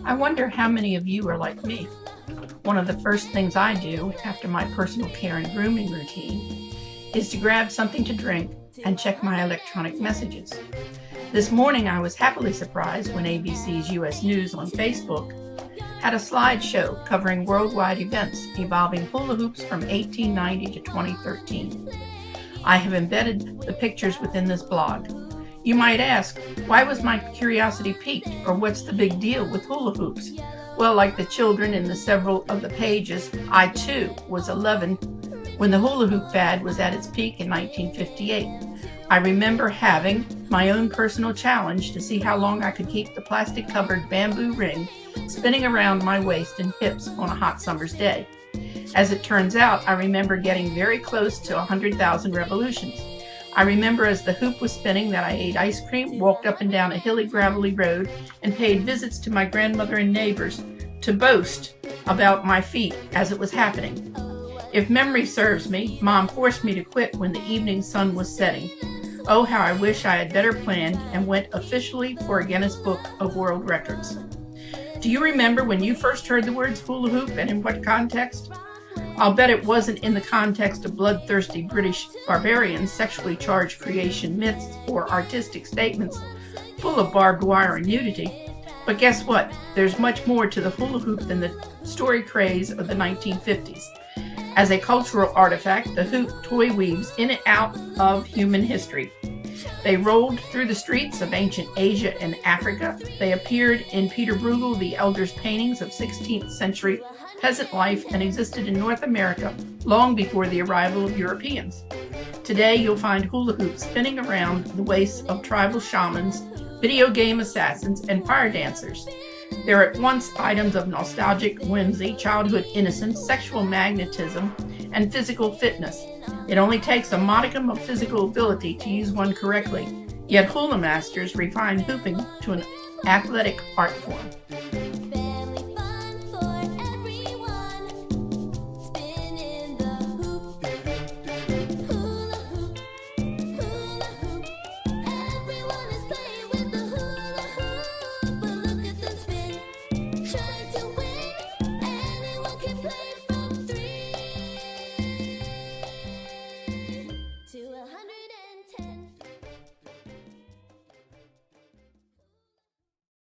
I wonder how many of you are like me. One of the first things I do after my personal care and grooming routine is to grab something to drink and check my electronic messages. This morning I was happily surprised when ABC's U.S. News on Facebook had a slideshow covering worldwide events involving hula hoops from 1890 to 2013. I have embedded the pictures within this blog. You might ask, why was my curiosity piqued, or what's the big deal with hula hoops? Well, like the children in the several of the pages, I too was 11 when the hula hoop fad was at its peak in 1958. I remember having my own personal challenge to see how long I could keep the plastic-covered bamboo ring spinning around my waist and hips on a hot summer's day. As it turns out, I remember getting very close to 100,000 revolutions. I remember as the hoop was spinning that I ate ice cream, walked up and down a hilly, gravelly road, and paid visits to my grandmother and neighbors to boast about my feat as it was happening. If memory serves me, Mom forced me to quit when the evening sun was setting. Oh, how I wish I had better planned and went officially for a Guinness Book of World Records. Do you remember when you first heard the words hula hoop and in what context? I'll bet it wasn't in the context of bloodthirsty British barbarians, sexually charged creation myths, or artistic statements full of barbed wire and nudity. But guess what? There's much more to the hula hoop than the story craze of the 1950s. As a cultural artifact, the hoop toy weaves in and out of human history. They rolled through the streets of ancient Asia and Africa. They appeared in Peter Bruegel the Elder's paintings of 16th century peasant life and existed in North America long before the arrival of Europeans. Today you'll find hula hoops spinning around the waists of tribal shamans, video game assassins, and fire dancers. They're at once items of nostalgic whimsy, childhood innocence, sexual magnetism, and physical fitness. It only takes a modicum of physical ability to use one correctly, yet hula masters refine hooping to an athletic art form.